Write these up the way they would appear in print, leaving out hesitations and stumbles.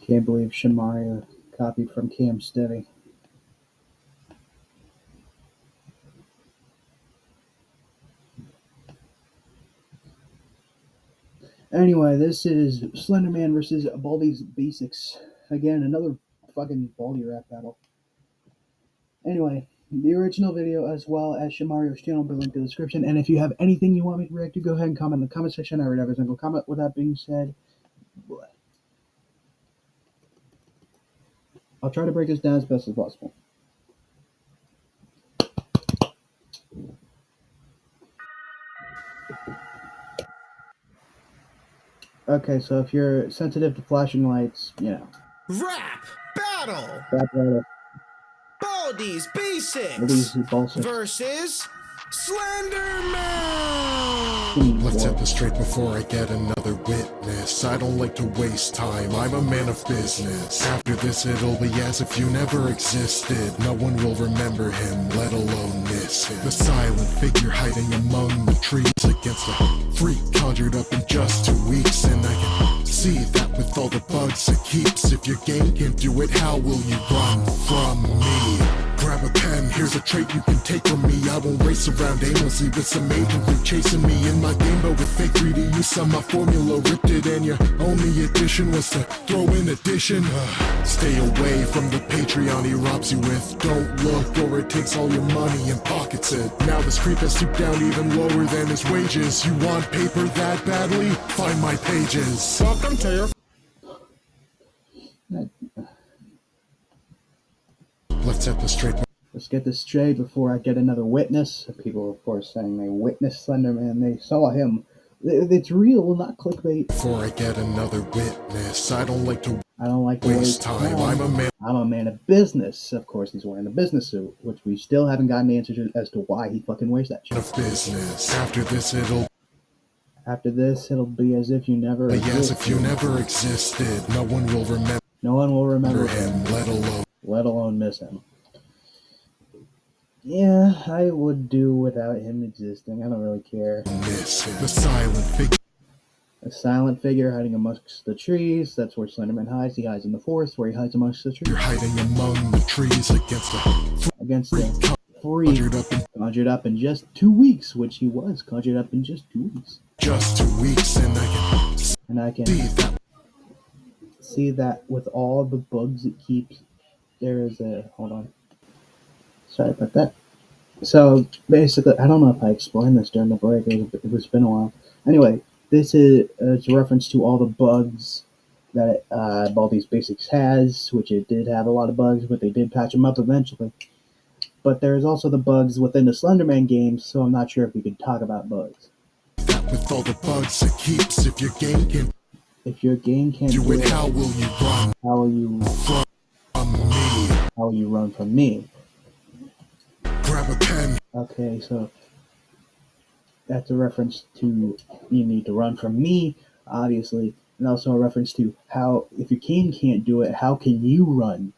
Can't believe Shamaria copied from Cam Steady. Anyway, this is Slenderman versus Baldi's Basics. Again, another fucking Baldi rap battle. Anyway, the original video as well as Shamario's channel will be linked in the description. And if you have anything you want me to react to, go ahead and comment in the comment section. I read every single comment. With that being said, I'll try to break this down as best as possible. Okay, so if you're sensitive to flashing lights, you know. Rap battle. Rap battle. Baldi's Basics versus Slenderman. Let's set this straight before I get another witness. I don't like to waste time, I'm a man of business. After this it'll be as if you never existed. No one will remember him, let alone miss him. The silent figure hiding among the trees against a freak conjured up in just 2 weeks. And I can see that with all the bugs it keeps. If your game can't do it, how will you run from me? Grab a pen, here's a trait you can take from me. I won't race around aimlessly with some agent who chasing me in my game, but with fake 3D you saw my formula, ripped it, and your only addition was to throw in addition. Stay away from the Patreon he robs you with. Don't look or it takes all your money and pockets it. Now this creep has stooped down even lower than his wages. You want paper that badly? Find my pages. Welcome to your... Let's set this straight. Let's get this straight before I get another witness. People, of course, saying they witnessed Slenderman. They saw him. It's real, not clickbait. Before I get another witness, I don't like to waste time. I'm a man of business. Of course, he's wearing a business suit, which we still haven't gotten answers as to why he fucking wears that shit. Of business. After this, it'll be as if you never existed. As if you never existed. No one will remember. No one will remember him, let alone miss him. Yeah, I would do without him existing. I don't really care. The silent figure. A silent figure hiding amongst the trees. That's where Slenderman hides. He hides in the forest, where he hides amongst the trees. You're hiding among the trees against the freak conjured up in just 2 weeks, which he was conjured up in just 2 weeks. Just 2 weeks, and I can see that with all the bugs it keeps. There is a hold on. Sorry about that. So basically, I don't know if I explained this during the break. It's been a while. Anyway, this is a reference to all the bugs that Baldi's Basics has, which it did have a lot of bugs, but they did patch them up eventually. But there's also the bugs within the Slenderman games, so I'm not sure if we could talk about bugs. With all the bugs it keeps, if your game can't do it, how will you run? How will you run from me? Grab a pen. Okay, so that's a reference to you need to run from me, obviously, and also a reference to how if your game can't do it, how can you run?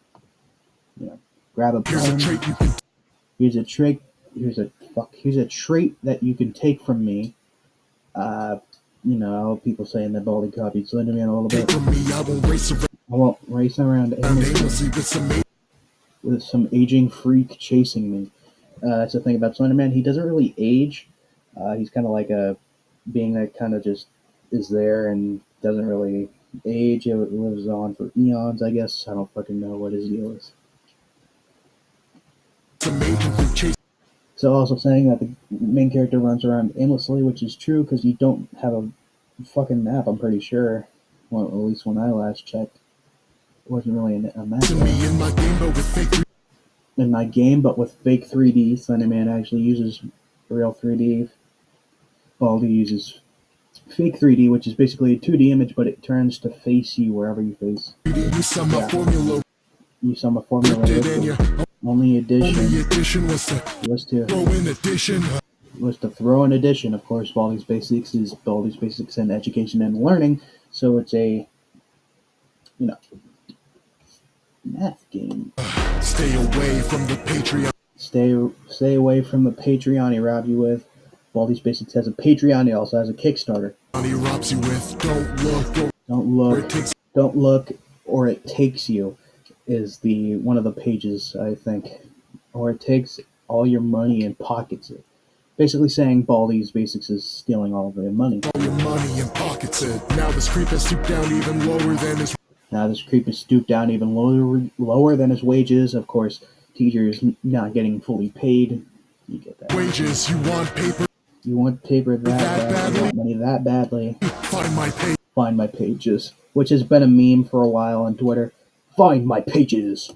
You know, grab a pen. Here's a trait that you can take from me. You know, people saying that Baldi copied Slenderman a little bit. I won't race around aimlessly with some aging freak chasing me. That's the thing about Slenderman. He doesn't really age. He's kind of like a being that kind of just is there and doesn't really age. It lives on for eons, I guess. I don't fucking know what his deal is. So also saying that the main character runs around aimlessly, which is true because you don't have a fucking map, I'm pretty sure. Well, at least when I last checked. It wasn't really a map. In my game, but with fake 3D, Slenderman actually uses real 3D. Baldi uses fake 3D, which is basically a 2D image, but it turns to face you wherever you face. You saw my formula. Only addition was to throw in addition. Of course, Baldi's Basics is Baldi's Basics in education and learning, so it's a, you know, math game. Stay away from the Patreon. Stay away from the Patreon he robbed you with. Baldi's Basics has a Patreon. He also has a Kickstarter. He robs you with. Don't look or it takes you is the one of the pages, I think, or it takes all your money and pockets it. Basically saying Baldi's Basics is stealing all of their money. All your money and pockets it. Now this creep has stooped down even lower than his. Now this creep is stooped down even lower than his wages. Of course, teachers not getting fully paid. You get that. Wages, you want paper? You want paper that bad. You want money that badly. Find my page. Find my pages, which has been a meme for a while on Twitter. Find my pages.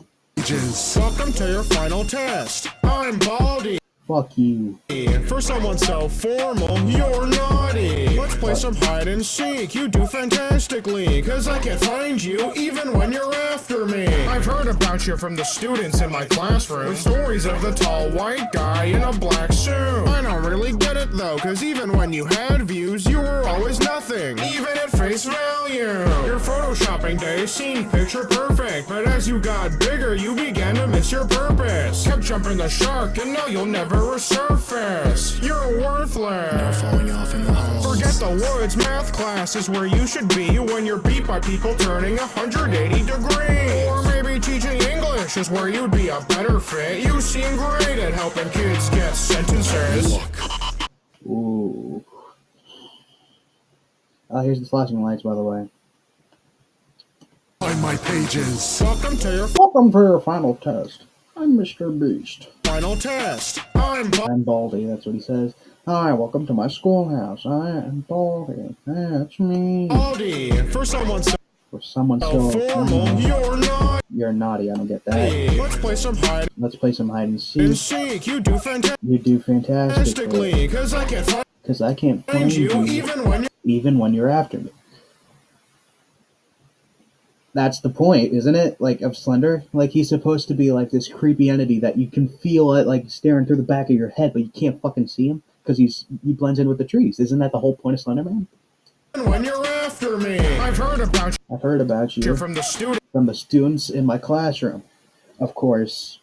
Welcome to your final test. I'm Baldi. Fuck you. For someone so formal, you're naughty. Let's play some hide and seek. You do fantastically, cause I can't find you even when you're after me. I've heard about you from the students in my classroom. Stories of the tall white guy in a black suit. I don't really get it though, cause even when you had views, you were always nothing, even at face value. Your photoshopping days seemed picture perfect, but as you got bigger, you began to miss your purpose. Kept jumping the shark, and now you'll never resurface. You're worthless. Now falling off in the halls. Forget the woods, math class is where you should be when you're beat by people turning 180 degrees. Or maybe teaching English is where you'd be a better fit. You seem great at helping kids get sentences. Ooh. Here's the flashing lights, by the way. Find my pages. Welcome to your final test. I'm Mr. Beast. Final test. I'm Baldi, that's what he says. Hi, welcome to my schoolhouse. I am Baldi. That's me. Baldi. For someone so formal, you're naughty, I don't get that. Let's play some hide and seek. You do fantastically. Cause I can't find you even when you're after me. That's the point, isn't it? Like, of Slender? Like, he's supposed to be like this creepy entity that you can feel it, like, staring through the back of your head, but you can't fucking see him because he blends in with the trees. Isn't that the whole point of Slenderman? When you're after me, I've heard about you from the students in my classroom. Of course,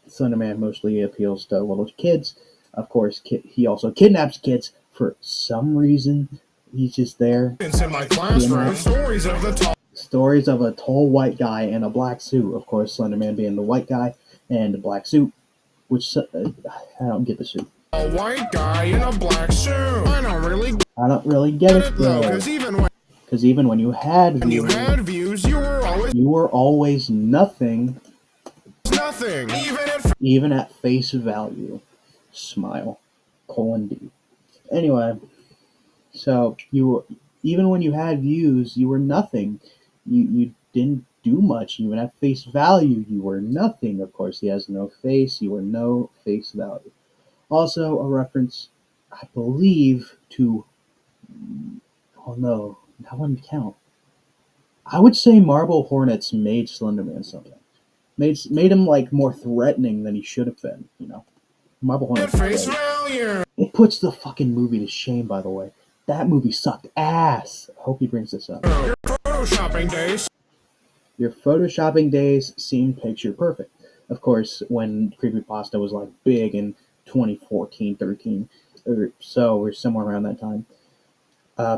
Slenderman mostly appeals to little kids. Of course, he also kidnaps kids for some reason. He's just there. In my classroom, Stories of a tall white guy in a black suit. Of course, Slenderman being the white guy and the black suit, which I don't get the suit. A white guy in a black suit. I don't really get it though. Because even when you had views, you were always nothing. Nothing. Even at face value. Smile. :D. Anyway, so even when you had views, you were nothing. You didn't do much. Even at face value, you were nothing. Of course, he has no face. You were no face value. Also, a reference, I believe, to... Oh no, that wouldn't count. I would say Marble Hornets made Slenderman something. Made him, like, more threatening than he should have been, you know? Marble Hornets. It puts the fucking movie to shame, by the way. That movie sucked ass. I hope he brings this up. Your photoshopping days seem picture perfect. Of course, when creepypasta was like big in 2014, 13, or so, or somewhere around that time,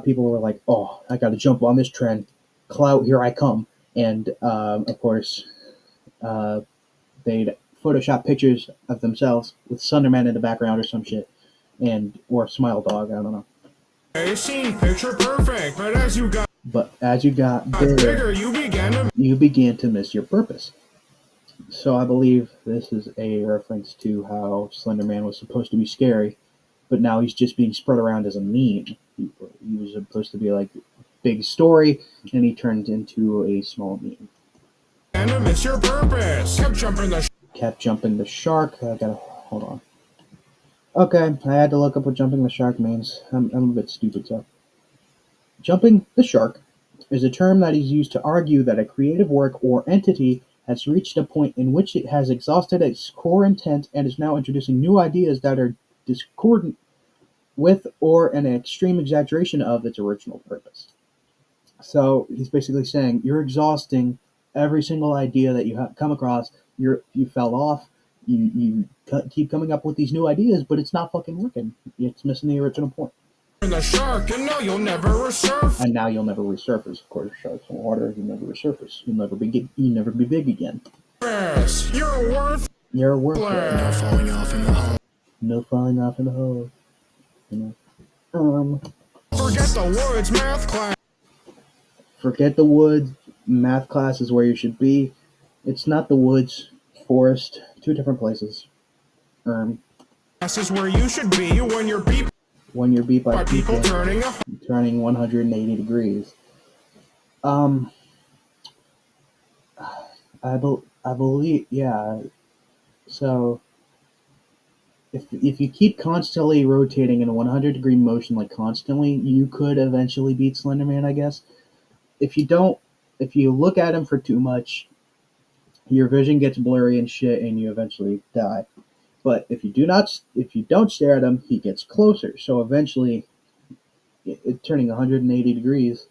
people were like, "Oh, I got to jump on this trend. Clout, here I come!" And of course, they'd Photoshop pictures of themselves with Slenderman in the background or some shit, or Smile Dog. I don't know. They seem picture perfect, but as you got bigger, you began to miss your purpose. So I believe this is a reference to how Slenderman was supposed to be scary, but now he's just being spread around as a meme. He was supposed to be like a big story, and he turned into a small meme. And to miss your purpose. Kept jumping the shark. I gotta hold on. Okay, I had to look up what jumping the shark means. I'm a bit stupid, so. Jumping the shark is a term that is used to argue that a creative work or entity has reached a point in which it has exhausted its core intent and is now introducing new ideas that are discordant with or an extreme exaggeration of its original purpose. So he's basically saying you're exhausting every single idea that you have come across. You fell off. You keep coming up with these new ideas, but it's not fucking working. It's missing the original point. the shark, and now you'll never resurface. And now you'll never resurface. Of course, sharks in water, you never resurface. You'll never be big again. You're worthless. You're worthless. No falling off in the hole. No falling off in the hole. You know. Forget the woods math class. Forget the woods. Math class is where you should be. It's not the woods, forest, two different places. This is where you should be when you're beat by people turning 180 degrees. I believe, yeah. So if you keep constantly rotating in a 100-degree motion, like constantly, you could eventually beat Slenderman, I guess. If you look at him for too much, your vision gets blurry and shit, and you eventually die. But if you don't stare at him, he gets closer. So eventually, turning 180 degrees,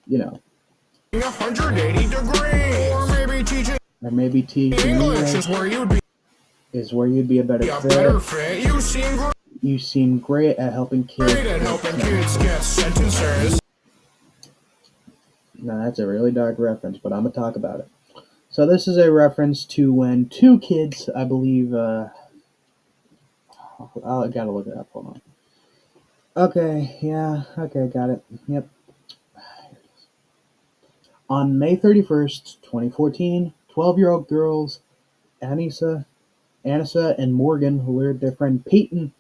you know. 180 degrees. Or maybe teaching English is where you'd be a better fit. You seem great at helping kids. Get sentences. Now that's a really dark reference, but I'm gonna talk about it. So this is a reference to when two kids, I believe, I gotta look it up, hold on. Okay, got it. Yep. On May 31st, 2014, 12-year-old girls Anissa and Morgan lured their friend Peyton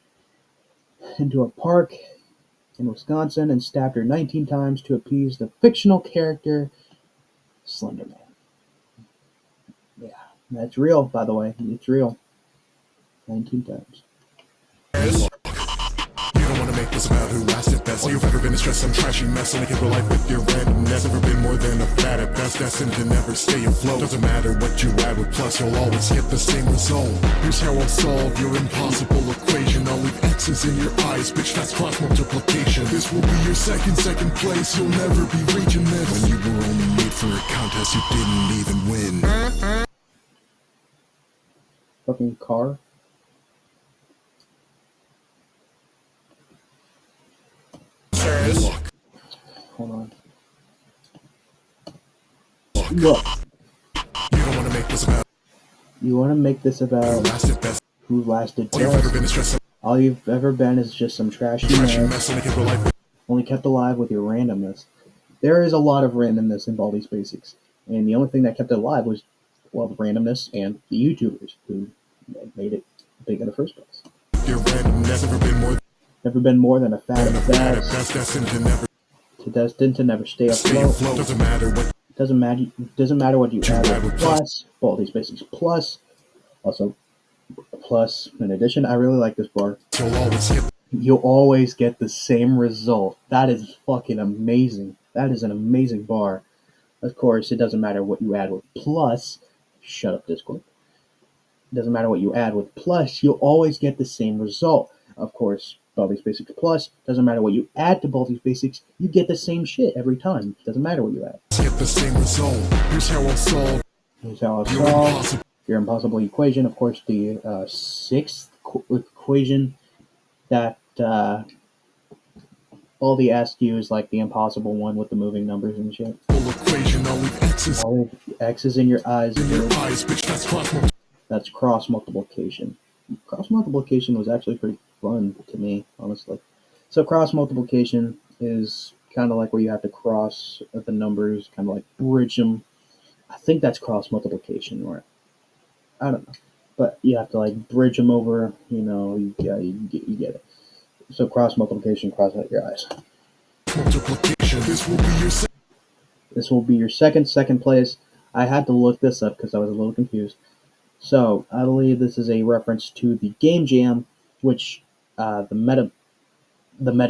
into a park in Wisconsin and stabbed her 19 times to appease the fictional character Slenderman. Yeah, that's real, by the way. It's real. 19 times. You don't want to make this about who lasted best. All you've ever been is just some trashy mess. Only real life with your randomness. Never been more than a fad at best. Destined to never stay afloat. Doesn't matter what you add with plus, you'll always get the same result. Here's how I'll solve your impossible equation. I'll leave X's in your eyes, bitch, that's cross multiplication. This will be your second place. You'll never be reaching this. When you were only made for a contest, you didn't even win. Fucking car. Look. Hold on. Look. You don't want to make this about. You want to make this about who lasted best. All you've ever been is just some trashy mess. Only kept alive with your randomness. There is a lot of randomness in Baldi's Basics, and the only thing that kept it alive was, well, the randomness and the YouTubers who made it big in the first place. Your randomness never been more than a fad of fads. Destined to never stay afloat. Doesn't matter what you add with plus. Baldi's Basics plus. Also, plus, in addition, I really like this bar. You'll always get the same result. That is fucking amazing. That is an amazing bar. Of course, it doesn't matter what you add with plus. Shut up, Discord. It doesn't matter what you add with plus. You'll always get the same result. Of course, Baldi's Basics plus. Doesn't matter what you add to Baldi's Basics. You get the same shit every time. Doesn't matter what you add. Get the same result. Here's how I'll solve. Your impossible equation. Of course, the sixth equation that Baldi asked you is like the impossible one with the moving numbers and shit. Equation, I'll leave X's in your eyes. Bitch, that's cross multiplication. Cross multiplication was actually pretty fun to me, honestly. So cross multiplication is kind of like where you have to cross the numbers, kind of like bridge them. I think that's cross multiplication, right? I don't know, but you have to like bridge them over. You know, you get it. So cross multiplication, cross out your eyes. Multiplication. This will be your second place. I had to look this up because I was a little confused. So I believe this is a reference to the Game Jam, which the meta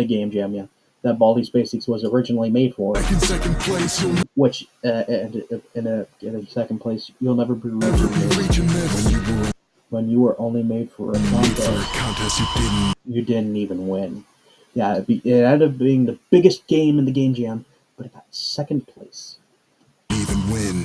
Game Jam, yeah, that Baldi's Basics was originally made for. Second place, which in a second place, you'll never be reaching this. When you were only made for a contest, you didn't even win. Yeah, it ended up being the biggest game in the Game Jam, but it got second place. Even win.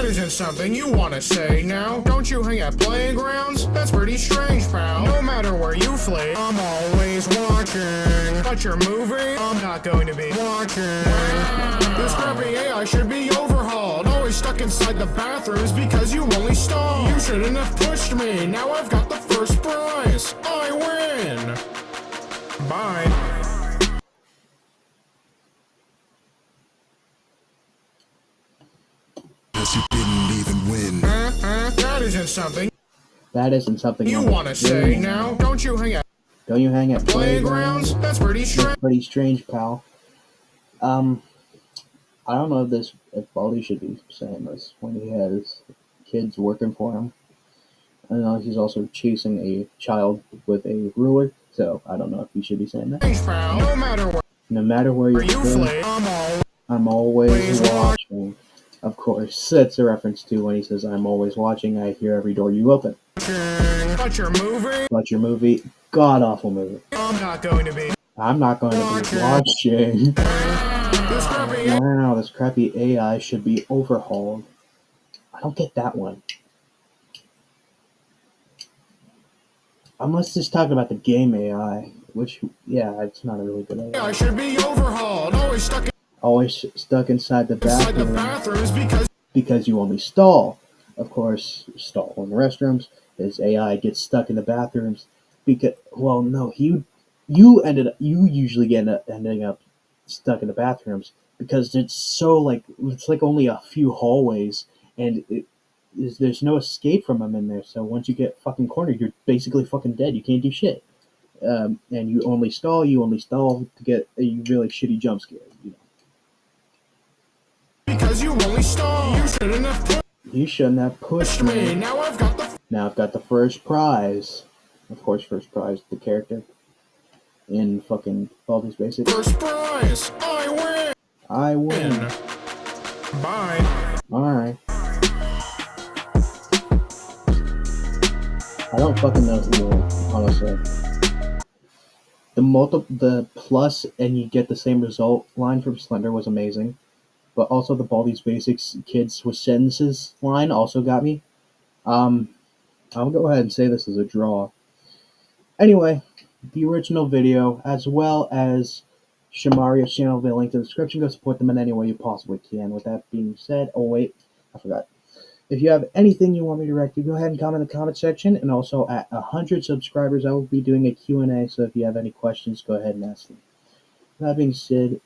isn't something you wanna say now. Don't you hang at playgrounds? That's pretty strange, pal. No matter where you flee, I'm always watching. But you're moving, I'm not going to be watching. This crappy AI should be overhauled. Always stuck inside the bathrooms because you only stall. You shouldn't have pushed me. Now I've got the first prize. I win. Bye. You didn't even win. That isn't something That isn't something you wanna say now. Don't you hang at playgrounds? That's pretty strange. That's pretty strange, pal. I don't know if Baldi should be saying this when he has kids working for him. I know he's also chasing a child with a ruler, so I don't know if he should be saying that. No matter where you flee, I'm always watching. Of course, that's a reference to when he says, "I'm always watching. I hear every door you open." But your movie, god awful movie. I'm not going to be watching. Wow, this crappy AI should be overhauled. I don't get that one. Unless it's talking about the game AI, which, yeah, it's not a really good AI. I should be overhauled. Always stuck inside the bathroom. Bathrooms because you only stall. Of course, stall in the restrooms. His AI gets stuck in the bathrooms because, well, no, you usually ending up stuck in the bathrooms because it's like only a few hallways and there's no escape from them in there. So once you get fucking cornered, you're basically fucking dead. You can't do shit. And you only stall to get a really shitty jump scare. because you only stall. You shouldn't have pushed me. Now I've got the first prize. Of course, first prize, the character in fucking Baldi's Basics. first prize. I win. Bye. Alright. I don't fucking know who won, honestly. The plus and you get the same result line from Slender was amazing. But also the Baldi's Basics kids with sentences line also got me. I'll go ahead and say this is a draw. Anyway, the original video, as well as Shamaria's channel, the link in the description. Go support them in any way you possibly can. With that being said, oh wait, I forgot. If you have anything you want me to react to, go ahead and comment in the comment section. And also at 100 subscribers, I will be doing a Q&A. So if you have any questions, go ahead and ask them. That being said,